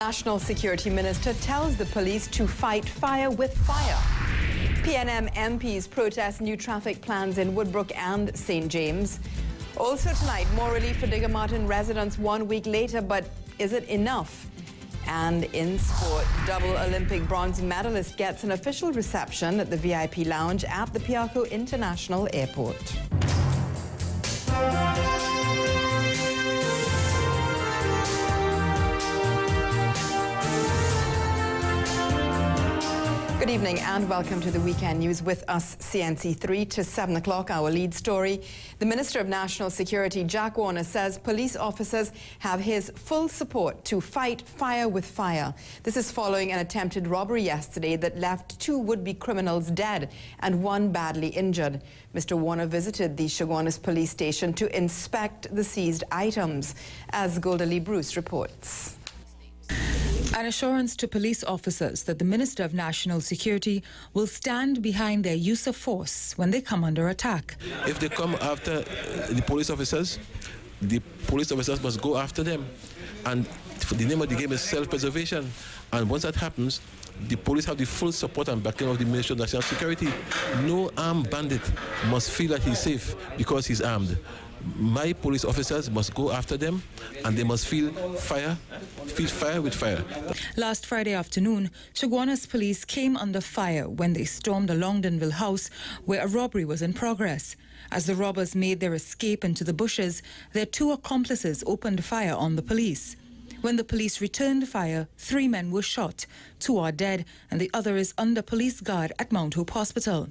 National Security Minister tells the police to fight fire with fire. PNM MPs protest new traffic plans in Woodbrook and St. James. Also tonight, more relief for Digger Martin residents 1 week later, but is it enough? And in sport, double Olympic bronze medalist gets an official reception at the VIP lounge at the Piarco International Airport. Good evening and welcome to the Weekend News with us, CNC 3 to 7 o'clock. Our lead story. The Minister of National Security, Jack Warner, says police officers have his full support to fight fire with fire. This is following an attempted robbery yesterday that left 2 would-be criminals dead and 1 badly injured. Mr. Warner visited the Chaguanas police station to inspect the seized items, as Golda Lee Bruce reports. An assurance to police officers that the Minister of National Security will stand behind their use of force when they come under attack. If they come after the police officers must go after them. And the name of the game is self-preservation. And once that happens, the police have the full support and backing of the Ministry of National Security. No armed bandit must feel that he's safe because he's armed. My police officers must go after them, and they must feel fire with fire. Last Friday afternoon, Chaguanas police came under fire when they stormed a Longdonville house where a robbery was in progress. As the robbers made their escape into the bushes, their 2 accomplices opened fire on the police. When the police returned fire, 3 men were shot. 2 are dead, and the other is under police guard at Mount Hope Hospital.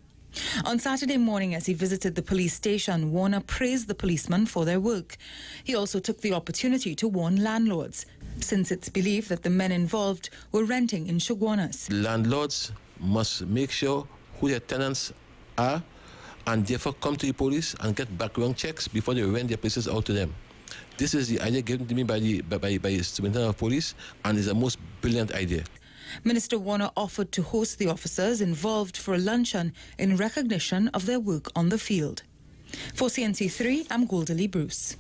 On Saturday morning, as he visited the police station, Warner praised the policemen for their work. He also took the opportunity to warn landlords, since it's believed that the men involved were renting in Chaguanas. Landlords must make sure who their tenants are and therefore come to the police and get background checks before they rent their places out to them. This is the idea given to me by the Superintendent of Police, and is a most brilliant idea. Minister Warner offered to host the officers involved for a luncheon in recognition of their work on the field. For CNC 3, I'm Golda Lee Bruce.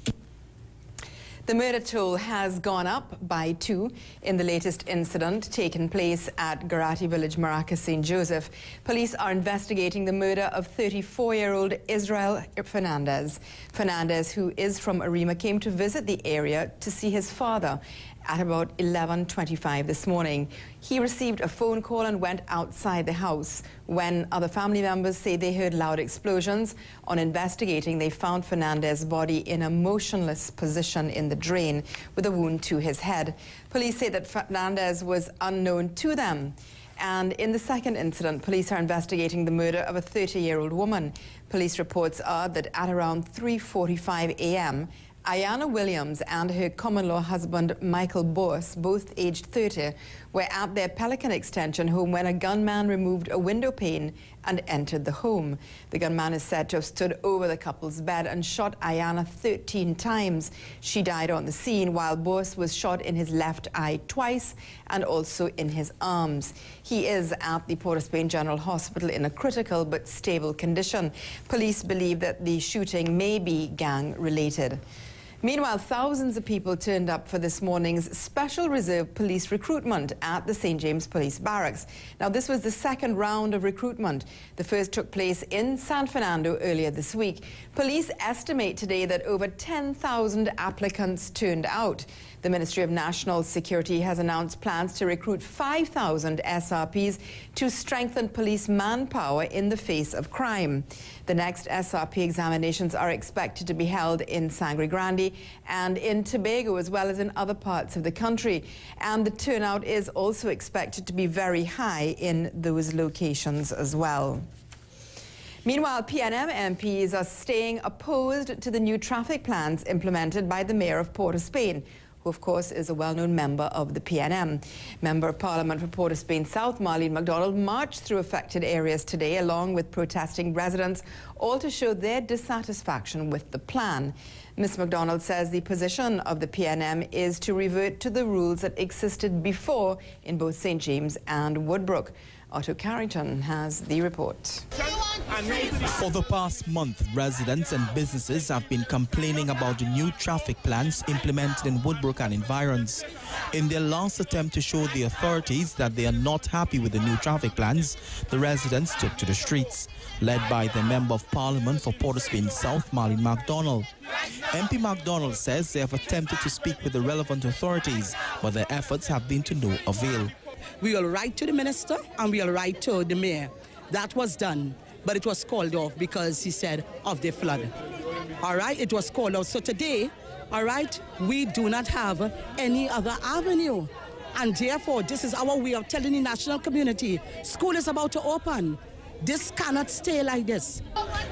The murder toll has gone up by 2 in the latest incident taken place at Garati Village, Maracas, St. Joseph. Police are investigating the murder of 34-year-old Israel Fernandez. Fernandez, who is from Arima, came to visit the area to see his father at about 11:25 this morning. He received a phone call and went outside the house when other family members say they heard loud explosions. On investigating, they found Fernandez's body in a motionless position in the drain with a wound to his head. Police say that Fernandez was unknown to them. And in the second incident, police are investigating the murder of a 30-year-old woman. Police reports are that at around 3:45 a.m., Ayana Williams and her common-law husband, Michael Boss, both aged 30, were at their Pelican Extension home when a gunman removed a window pane and entered the home. The gunman is said to have stood over the couple's bed and shot Ayana 13 times. She died on the scene, while Boss was shot in his left eye twice and also in his arms. He is at the Port of Spain General Hospital in a critical but stable condition. Police believe that the shooting may be gang-related. Meanwhile, thousands of people turned up for this morning's Special Reserve Police recruitment at the St. James Police Barracks. Now, this was the second round of recruitment. The first took place in San Fernando earlier this week. Police estimate today that over 10,000 applicants turned out. The Ministry of National Security has announced plans to recruit 5,000 SRPs to strengthen police manpower in the face of crime. The next SRP examinations are expected to be held in Sangre Grande and in Tobago, as well as in other parts of the country. And the turnout is also expected to be very high in those locations as well. Meanwhile, PNM MPs are staying opposed to the new traffic plans implemented by the Mayor of Port of Spain, who of course is a well-known member of the PNM. Member of Parliament for Port of Spain South, Marlene MacDonald, marched through affected areas today along with protesting residents, all to show their dissatisfaction with the plan. Ms. MacDonald says the position of the PNM is to revert to the rules that existed before in both St. James and Woodbrook. Otto Carrington has the report. For the past month, residents and businesses have been complaining about the new traffic plans implemented in Woodbrook and environs. In their last attempt to show the authorities that they are not happy with the new traffic plans, the residents took to the streets, led by the Member of Parliament for Port of Spain South, Marlene MacDonald. MP MacDonald says they have attempted to speak with the relevant authorities, but their efforts have been to no avail. We will write to the minister and we will write to the mayor. That was done, but it was called off because he said of the flood. All right, it was called off. So today, all right, we do not have any other avenue. And therefore, this is our way of telling the national community, school is about to open. This cannot stay like this.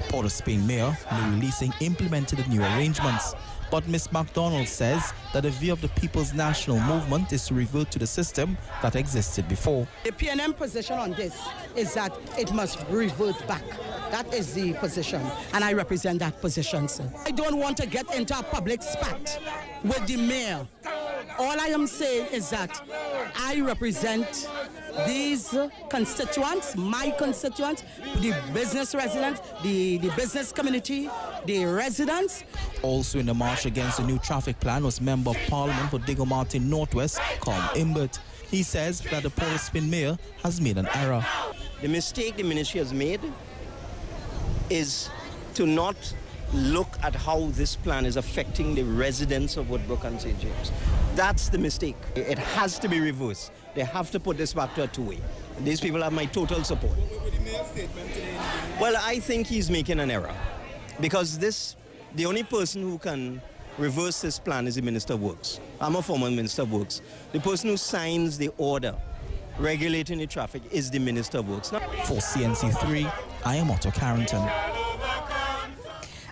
Port of Spain Mayor Louis Leasing implemented the new arrangements. But Ms. MacDonald says that the view of the People's National Movement is to revert to the system that existed before. The PNM position on this is that it must revert back. That is the position, and I represent that position, sir. I don't want to get into a public spat with the mayor. All I am saying is that I represent these constituents, my constituents, the business residents, the business community, the residents. Also in the march against the new traffic plan was Member of Parliament for Diego Martin Northwest, Colm Imbert. He says that the Port of Spain mayor has made an error. The mistake the ministry has made is to not look at how this plan is affecting the residents of Woodbrook and St. James. That's the mistake. It has to be reversed. They have to put this back to a two-way. These people have my total support. Well, I think he's making an error because the only person who can reverse this plan is the Minister of Works. I'm a former Minister of Works. The person who signs the order regulating the traffic is the Minister of Works. For CNC3, I am Otto Carrington.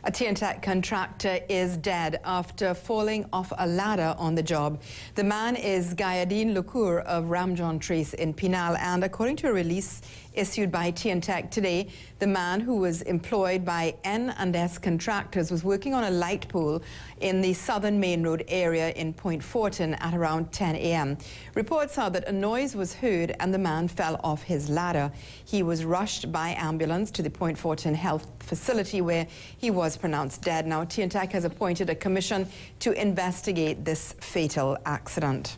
A TNTech contractor is dead after falling off a ladder on the job. The man is Gayadeen Lukur of Ramjon Trace in Penal, and according to a release issued by TNTech today, the man, who was employed by N&S Contractors, was working on a light pole in the Southern Main Road area in Point Fortin at around 10 a.m. Reports are that a noise was heard and the man fell off his ladder. He was rushed by ambulance to the Point Fortin Health Facility where he was pronounced dead. Now, TNTech has appointed a commission to investigate this fatal accident.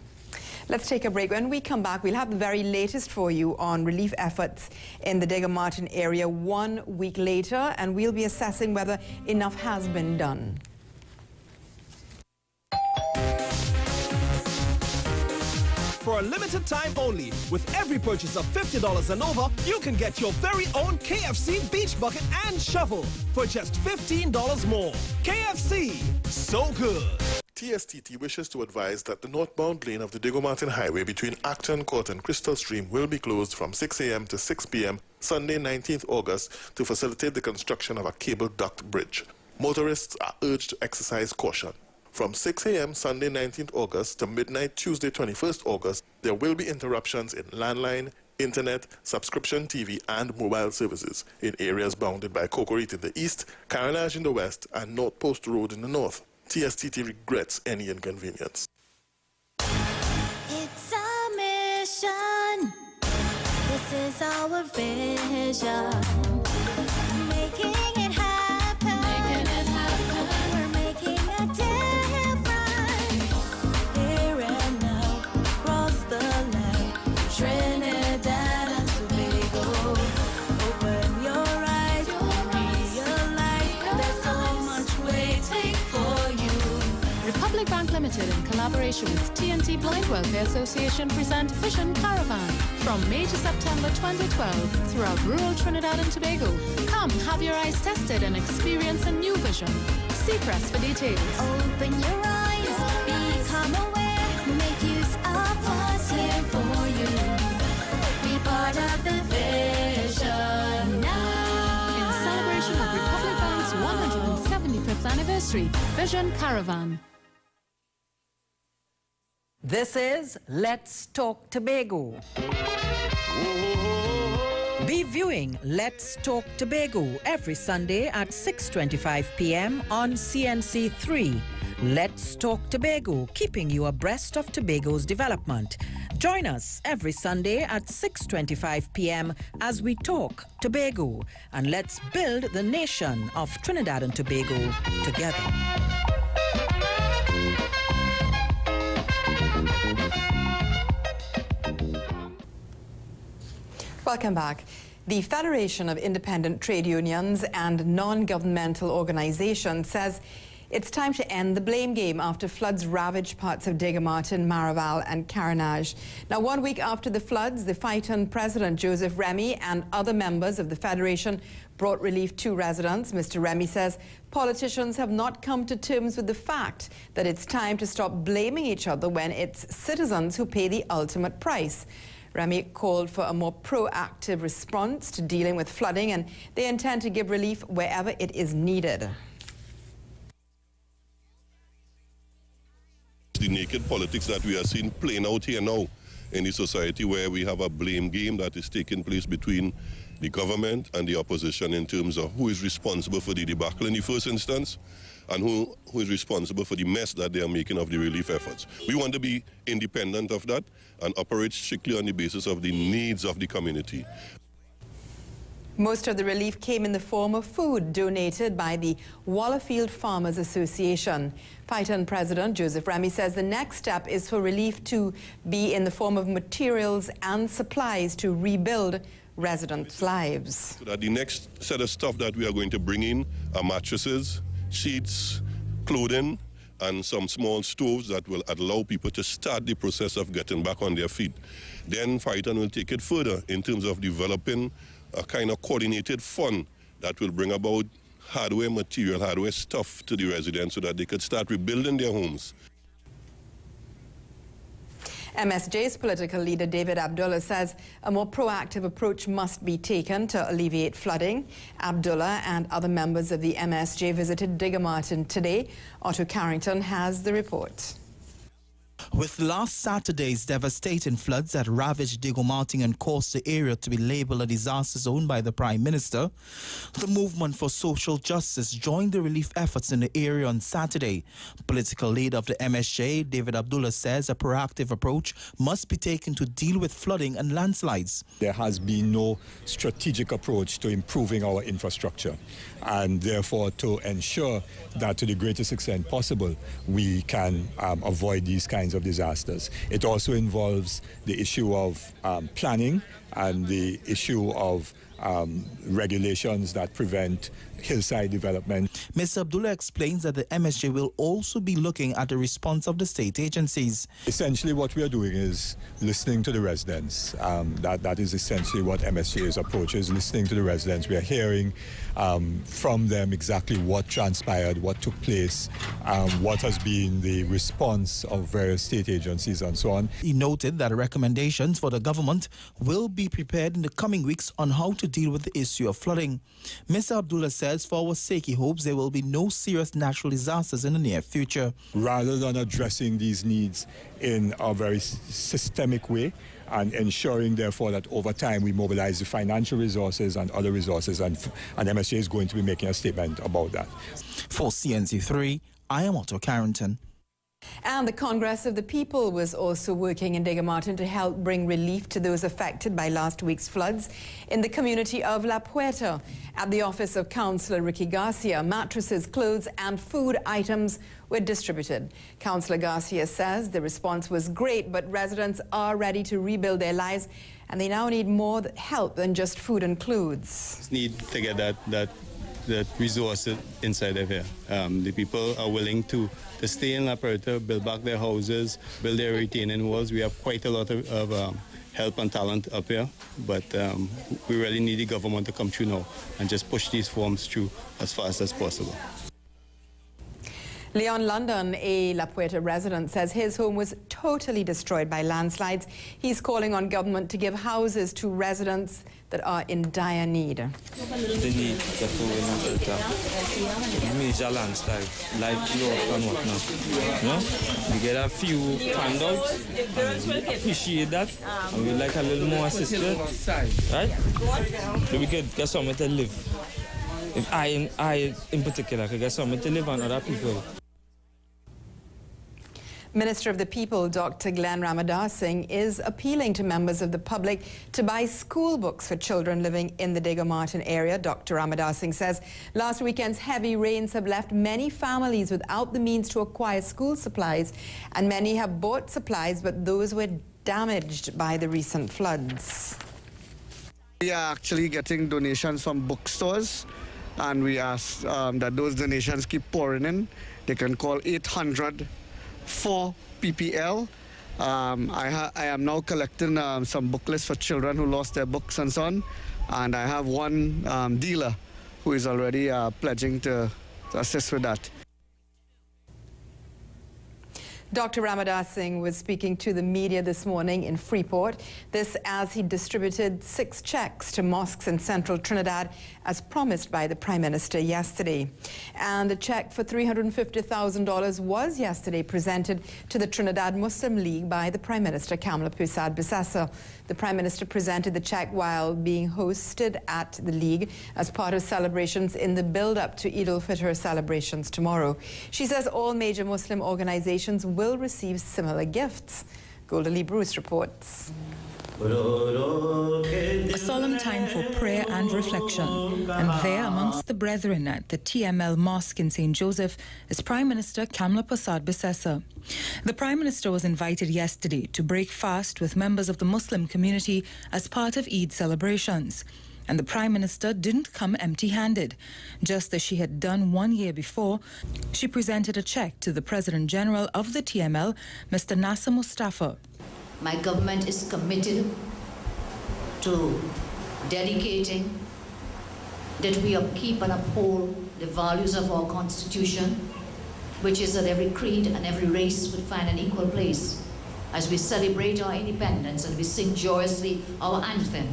Let's take a break. When we come back, we'll have the very latest for you on relief efforts in the Diego Martin area 1 week later, and we'll be assessing whether enough has been done. For a limited time only, with every purchase of $50 and over, you can get your very own KFC beach bucket and shovel for just $15 more. KFC, so good. TSTT wishes to advise that the northbound lane of the Diego Martin Highway between Acton Court and Crystal Stream will be closed from 6 a.m. to 6 p.m. Sunday, 19th August, to facilitate the construction of a cable duct bridge. Motorists are urged to exercise caution. From 6 a.m. Sunday, 19th August to midnight Tuesday, 21st August, there will be interruptions in landline, internet, subscription TV, and mobile services in areas bounded by Cocorite in the east, Carenage in the west, and North Post Road in the north. TSTT regrets any inconvenience. It's our mission. This is our vision. Making it happen. Making it happen. We're making a difference. Here and now, across the land, Trinidad and Tobago. Open your eyes, realize there's so much waiting for you. Republic Bank Limited, in collaboration with TNT Blind Welfare Association, present Vision Caravan from May to September 2012 throughout rural Trinidad and Tobago. Come have your eyes tested and experience a new vision. See press for details. Open your eyes, become aware, make use of what's here for you. Be part of the vision now. In celebration of Republic Bank's 175th anniversary, Vision Caravan. This is Let's Talk Tobago. Be viewing Let's Talk Tobago every Sunday at 6:25 p.m. on CNC3. Let's Talk Tobago, keeping you abreast of Tobago's development. Join us every Sunday at 6:25 p.m. as we talk Tobago, and let's build the nation of Trinidad and Tobago together. Welcome back. The Federation of Independent Trade Unions and Non-Governmental Organizations says it's time to end the blame game after floods ravaged parts of Diego Martin, Maraval and Carenage. Now, 1 week after the floods, the Phaeton president, Joseph Remy, and other members of the Federation brought relief to residents. Mr. Remy says politicians have not come to terms with the fact that it's time to stop blaming each other when it's citizens who pay the ultimate price. Remy called for a more proactive response to dealing with flooding, and they intend to give relief wherever it is needed. The naked politics that we are seeing playing out here now in the society, where we have a blame game that is taking place between the government and the opposition in terms of who is responsible for the debacle in the first instance and who is responsible for the mess that they are making of the relief efforts. We want to be independent of that and operate strictly on the basis of the needs of the community. Most of the relief came in the form of food donated by the Wallerfield Farmers Association. Phaeton President Joseph Remy says the next step is for relief to be in the form of materials and supplies to rebuild residents' lives. So that the next set of stuff that we are going to bring in are mattresses, sheets, clothing, and some small stoves that will allow people to start the process of getting back on their feet. Then Phaeton will take it further in terms of developing a kind of coordinated fund that will bring about hardware material, hardware stuff to the residents so that they could start rebuilding their homes. MSJ's political leader David Abdullah says a more proactive approach must be taken to alleviate flooding. Abdullah and other members of the MSJ visited Diego Martin today. Otto Carrington has the report. With last Saturday's devastating floods that ravaged Diego Martin and caused the area to be labelled a disaster zone by the Prime Minister, the Movement for Social Justice joined the relief efforts in the area on Saturday. Political leader of the MSJ, David Abdullah, says a proactive approach must be taken to deal with flooding and landslides. There has been no strategic approach to improving our infrastructure, and therefore to ensure that to the greatest extent possible we can avoid these kinds of disasters. It also involves the issue of planning and the issue of regulations that prevent hillside development. Mr. Abdullah explains that the MSJ will also be looking at the response of the state agencies. Essentially what we are doing is listening to the residents. That is essentially what MSJ's approach is, listening to the residents. We are hearing from them exactly what transpired, what took place, what has been the response of various state agencies and so on. He noted that recommendations for the government will be prepared in the coming weeks on how to deal with the issue of flooding. Mr. Abdullah says for our sake he hopes there will be no serious natural disasters in the near future. Rather than addressing these needs in a very systemic way and ensuring therefore that over time we mobilize the financial resources and other resources, and MSJ is going to be making a statement about that. For CNC3, I am Otto Carrington. And the Congress of the People was also working in Diego Martin to help bring relief to those affected by last week's floods in the community of La Puerta. At the office of Councillor Ricky Garcia, mattresses, clothes and food items were distributed. Councillor Garcia says the response was great, but residents are ready to rebuild their lives and they now need more help than just food and clothes. Need to get that resources inside of here. The people are willing to stay in La Puerta, build back their houses, build their retaining walls. We have quite a lot of help and talent up here, but we really need the government to come through now and just push these forms through as fast as possible. Leon London, a La Puerta resident, says his home was totally destroyed by landslides. He's calling on government to give houses to residents that are in dire need. They need the food in Africa. Major landslides, like York and whatnot. You know? We get a few handouts, and we appreciate that, and we like a little more assistance, right? So we could get somewhere to live. If I in particular could get somewhere to live and other people. Minister of the People, Dr. Glenn Ramadas Singh, is appealing to members of the public to buy school books for children living in the Diego Martin area. Dr. Ramadas Singh says last weekend's heavy rains have left many families without the means to acquire school supplies, and many have bought supplies, but those were damaged by the recent floods. We are actually getting donations from bookstores, and we ask that those donations keep pouring in. They can call 800 for PPL. I am now collecting some booklets for children who lost their books and so on, and I have one dealer who is already pledging to assist with that. Dr. Ramadas Singh was speaking to the media this morning in Freeport. This as he distributed 6 checks to mosques in central Trinidad as promised by the Prime Minister yesterday. And a check for $350,000 was yesterday presented to the Trinidad Muslim League by the Prime Minister, Kamla Persad-Bissessar. The Prime Minister presented the check while being hosted at the League as part of celebrations in the build-up to Eid al-Fitr celebrations tomorrow. She says all major Muslim organizations will receive similar gifts. Golda Lee Bruce reports. A solemn time for prayer and reflection. And there, amongst the brethren at the TML Mosque in St. Joseph, is Prime Minister Kamla Persad-Bissessar. The Prime Minister was invited yesterday to break fast with members of the Muslim community as part of Eid celebrations. And the Prime Minister didn't come empty-handed. Just as she had done 1 year before, she presented a check to the President General of the TML, Mr. Nasser Mustafa. My government is committed to dedicating that we upkeep and uphold the values of our Constitution, which is that every creed and every race would find an equal place. As we celebrate our independence and we sing joyously our anthem,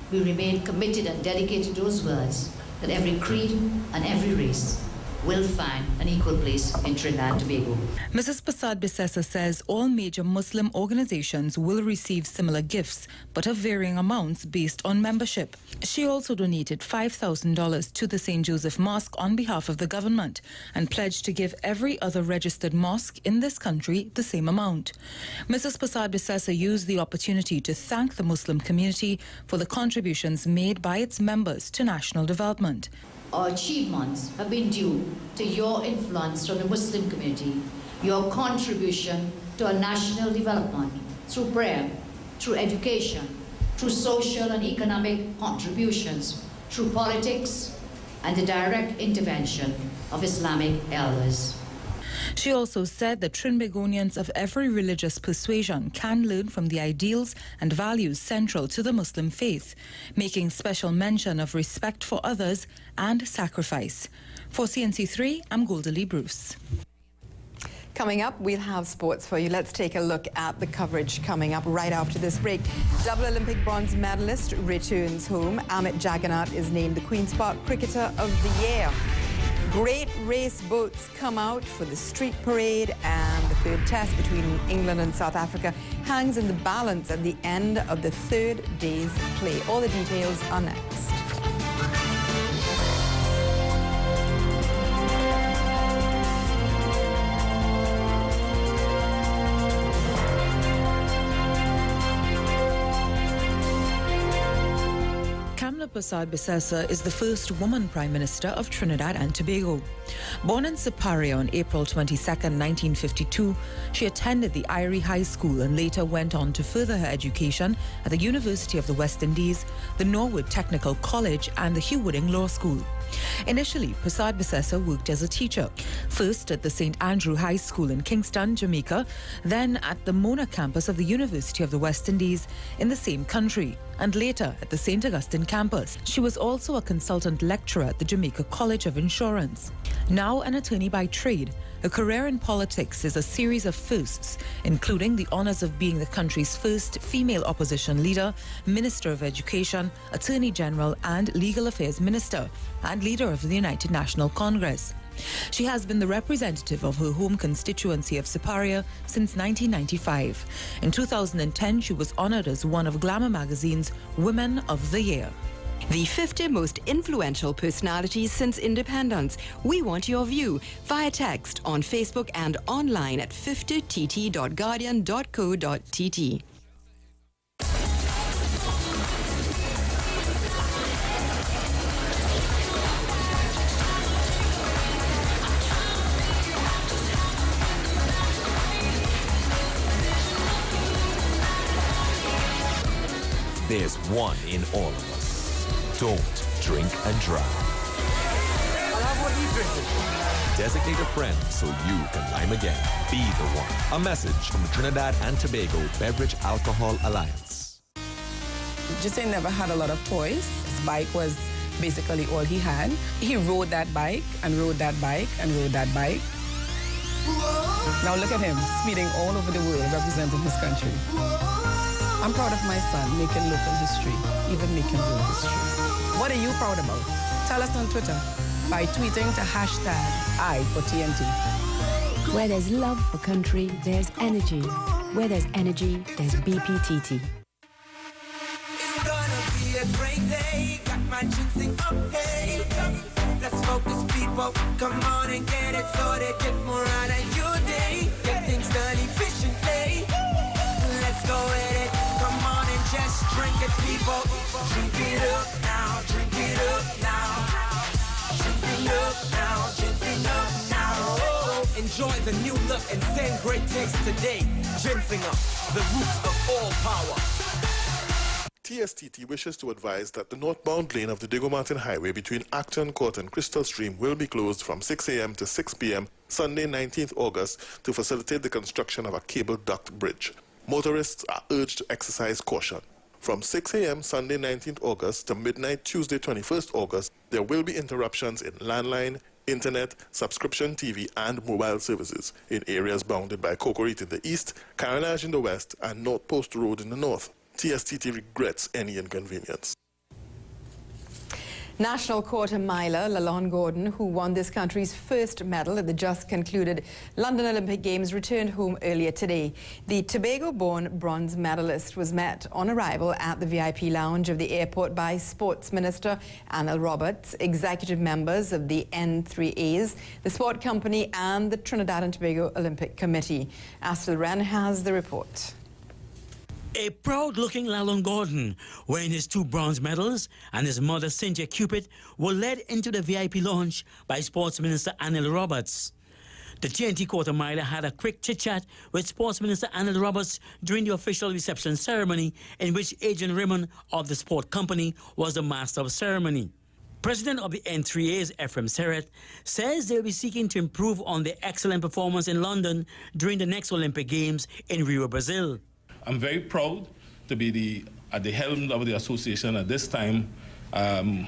we remain committed and dedicated to those words that every creed and every race will find an equal place in Trinidad and Tobago. Mrs. Persad-Bissessar says all major Muslim organizations will receive similar gifts, but of varying amounts based on membership. She also donated $5,000 to the St. Joseph Mosque on behalf of the government and pledged to give every other registered mosque in this country the same amount. Mrs. Persad-Bissessar used the opportunity to thank the Muslim community for the contributions made by its members to national development. Our achievements have been due to your influence from the Muslim community, your contribution to our national development through prayer, through education, through social and economic contributions, through politics, and the direct intervention of Islamic elders. She also said that Trinbagonians of every religious persuasion can learn from the ideals and values central to the Muslim faith, making special mention of respect for others and sacrifice. For CNC3, I'm Golda Lee Bruce. Coming up, we'll have sports for you. Let's take a look at the coverage coming up right after this break. Double Olympic bronze medalist returns home. Amit Jagannath is named the Queen's Park Cricketer of the Year. Great race boats come out for the street parade, and the third test between England and South Africa hangs in the balance at the end of the third day's play. All the details are next. Kamla Persad-Bissessar is the first woman Prime Minister of Trinidad and Tobago. Born in Siparia on April 22, 1952, she attended the Irie High School and later went on to further her education at the University of the West Indies, the Norwood Technical College and the Hugh Wooding Law School. Initially, Persad-Bissessar worked as a teacher, first at the St. Andrew High School in Kingston, Jamaica, then at the Mona campus of the University of the West Indies in the same country, and later at the St. Augustine campus. She was also a consultant lecturer at the Jamaica College of Insurance. Now an attorney by trade, her career in politics is a series of firsts, including the honors of being the country's first female opposition leader, Minister of Education, Attorney General and Legal Affairs Minister, and leader of the United National Congress. She has been the representative of her home constituency of Siparia since 1995. In 2010, she was honored as one of Glamour magazine's Women of the Year. The 50 most influential personalities since independence. We want your view via text on Facebook and online at 50tt.guardian.co.tt. There's one in all of us. Don't drink and drive. Designate a friend so you can lime again. Be the one. A message from the Trinidad and Tobago Beverage Alcohol Alliance. Jose never had a lot of toys. His bike was basically all he had. He rode that bike and rode that bike and rode that bike. Now look at him, speeding all over the world, representing his country. I'm proud of my son making local history, even making world history. What are you proud about? Tell us on Twitter by tweeting to #I4TNT. Where there's love for country, there's energy. Where there's energy, there's BPTT. It's gonna be a great day. Got my ginseng up, hey. Let's focus, people. Come on and get it sorted. Get more out of your day. Get things done efficiently. Let's go with it. Come on and just drink it, people. Drink it up now. Drink it up now. Ginseng up now. Ginseng up now. Oh. Enjoy the new look and send great taste today. Ginseng up, the root of all power. TSTT wishes to advise that the northbound lane of the Diego Martin Highway between Acton Court and Crystal Stream will be closed from 6 a.m. to 6 p.m. Sunday, 19th August, to facilitate the construction of a cable duct bridge. Motorists are urged to exercise caution. From 6 a.m. Sunday, 19th August to midnight Tuesday, 21st August, there will be interruptions in landline, internet, subscription TV, and mobile services in areas bounded by Cocorite in the east, Carenage in the west, and North Post Road in the north. TSTT regrets any inconvenience. National quarter miler Lalonde Gordon, who won this country's first medal at the just concluded London Olympic Games, returned home earlier today. The Tobago-born bronze medalist was met on arrival at the VIP lounge of the airport by Sports Minister Anil Roberts, executive members of the N3As, the sport company and the Trinidad and Tobago Olympic Committee. Astel Wren has the report. A proud-looking Lalonde Gordon, wearing his 2 bronze medals, and his mother, Cynthia Cupid, were led into the VIP lounge by Sports Minister Anil Roberts. The TNT quarter miler had a quick chit-chat with Sports Minister Anil Roberts during the official reception ceremony, in which Adrian Raymond of the sport company was the master of ceremony. President of the N3As, Ephraim Serret, says they'll be seeking to improve on their excellent performance in London during the next Olympic Games in Rio, Brazil. I'm very proud to be at the helm of the association at this time and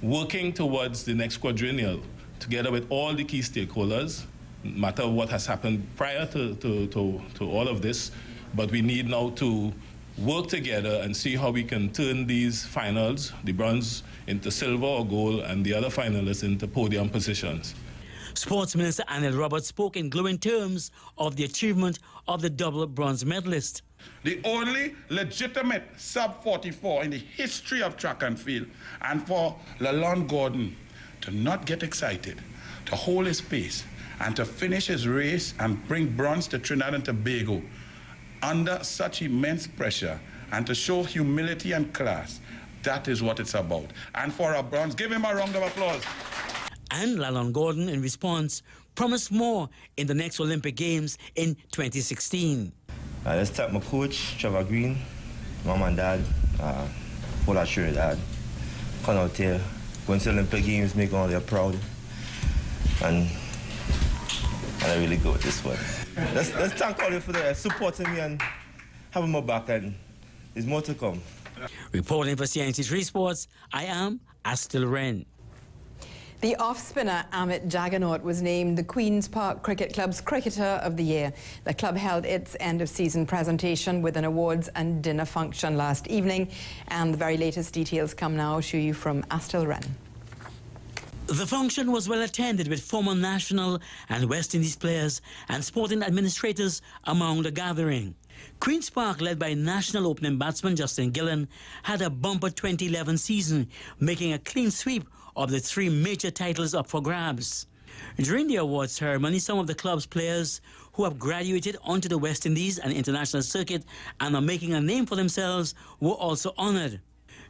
working towards the next quadrennial together with all the key stakeholders, no matter what has happened prior to all of this. But we need now to work together and see how we can turn these finals, the bronze, into silver or gold, and the other finalists into podium positions. Sports Minister Anil Roberts spoke in glowing terms of the achievement of the double bronze medalist. The only legitimate sub-44 in the history of track and field. And for Lalonde Gordon to not get excited, to hold his pace, and to finish his race and bring bronze to Trinidad and Tobago under such immense pressure, and to show humility and class, that is what it's about. And for a bronze, give him a round of applause. And Lalonde Gordon, in response, promised more in the next Olympic Games in 2016. Let's thank my coach, Trevor Green, mom and dad, all that Trinidad. Come out here, going to the Olympic Games, make all them proud. And I really go with this one. Let's thank all of you for supporting me and having my back, and there's more to come. Reporting for CNC3 Sports, I am Astel Wren. The off-spinner Amit Jaggernaut was named the Queen's Park Cricket Club's Cricketer of the Year. The club held its end-of-season presentation with an awards and dinner function last evening. And the very latest details come now to you from Astel Wren. The function was well attended, with former national and West Indies players and sporting administrators among the gathering. Queen's Park, led by national opening batsman Justin Gillen, had a bumper 2011 season, making a clean sweep of the 3 major titles up for grabs. During the awards ceremony, some of the club's players who have graduated onto the West Indies and international circuit and are making a name for themselves were also honoured.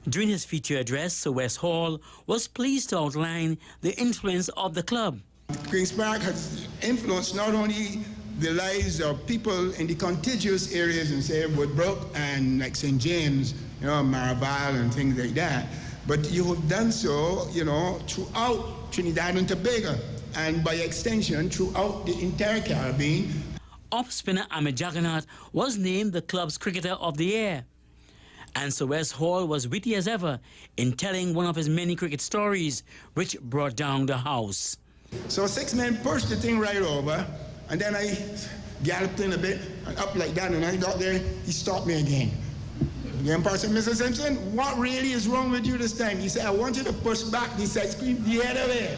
During his feature address, Sir Wes Hall was pleased to outline the influence of the club. Queen's Park has influenced not only the lives of people in the contiguous areas in, say, Woodbrook and like St. James, you know, Maraval and things like that, but you have done so, you know, throughout Trinidad and Tobago, and by extension throughout the entire Caribbean. Off-spinner Ahmed Jagannath was named the club's Cricketer of the Year. And Sir Wes Hall was witty as ever in telling one of his many cricket stories, which brought down the house. So 6 men pushed the thing right over, and then I galloped in a bit and up like that, and I got there, he stopped me again. The umpire said, Mr. Simpson, what really is wrong with you this time? He said, I want you to push back the side screen the other way.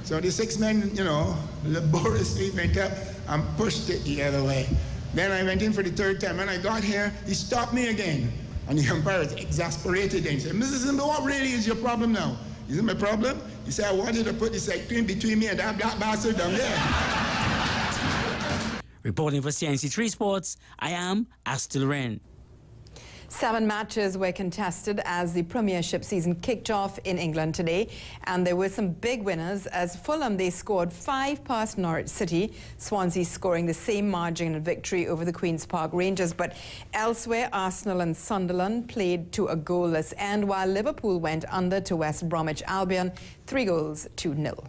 So the 6 men, you know, laboriously went up and pushed it the other way. Then I went in for the 3rd time. When I got here, he stopped me again. And the umpire was exasperated and he said, Mr. Simpson, what really is your problem now? Is it my problem? He said, I wanted to put the side screen between me and that black bastard down there. Reporting for CNC3 Sports, I am Astil Wren. 7 matches were contested as the Premiership season kicked off in England today, and there were some big winners. As Fulham, they scored 5 past Norwich City, Swansea scoring the same margin of victory over the Queen's Park Rangers. But elsewhere, Arsenal and Sunderland played to a goalless end, while Liverpool went under to West Bromwich Albion 3-0.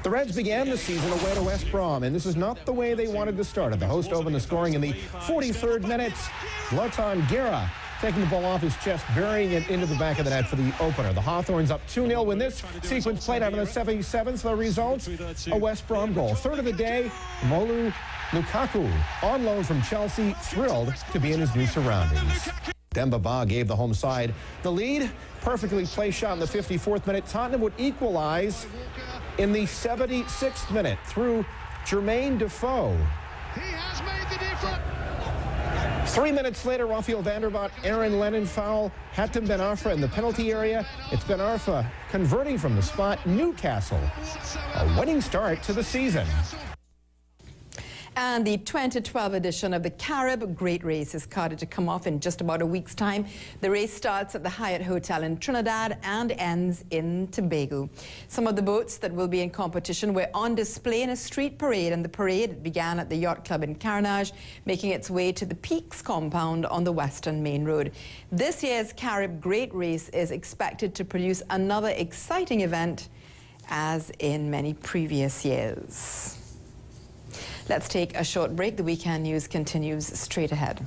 The Reds began the season away to West Brom, and this is not the way they wanted to start it. The host opened the scoring in the 43rd minute. Zlatan Gera taking the ball off his chest, burying it into the back of the net for the opener. The Hawthorns up 2-0 when this sequence played out in the 77th. The result, a West Brom goal. Third of the day, Molu Lukaku, on loan from Chelsea, thrilled to be in his new surroundings. Demba Ba gave the home side the lead. Perfectly placed shot in the 54th minute. Tottenham would equalize in the 76th minute through Jermaine Defoe. He has made the difference. 3 minutes later, Rafael van der Vaart, Aaron Lennon foul, Hatem Ben Arfa in the penalty area. It's Ben Arfa converting from the spot. Newcastle, a winning start to the season. And the 2012 edition of the Carib Great Race is carded to come off in just about a week's time. The race starts at the Hyatt Hotel in Trinidad and ends in Tobago. Some of the boats that will be in competition were on display in a street parade, and the parade began at the Yacht Club in Carnage, making its way to the Peaks compound on the Western Main Road. This year's Carib Great Race is expected to produce another exciting event, as in many previous years. Let's take a short break. The weekend news continues straight ahead.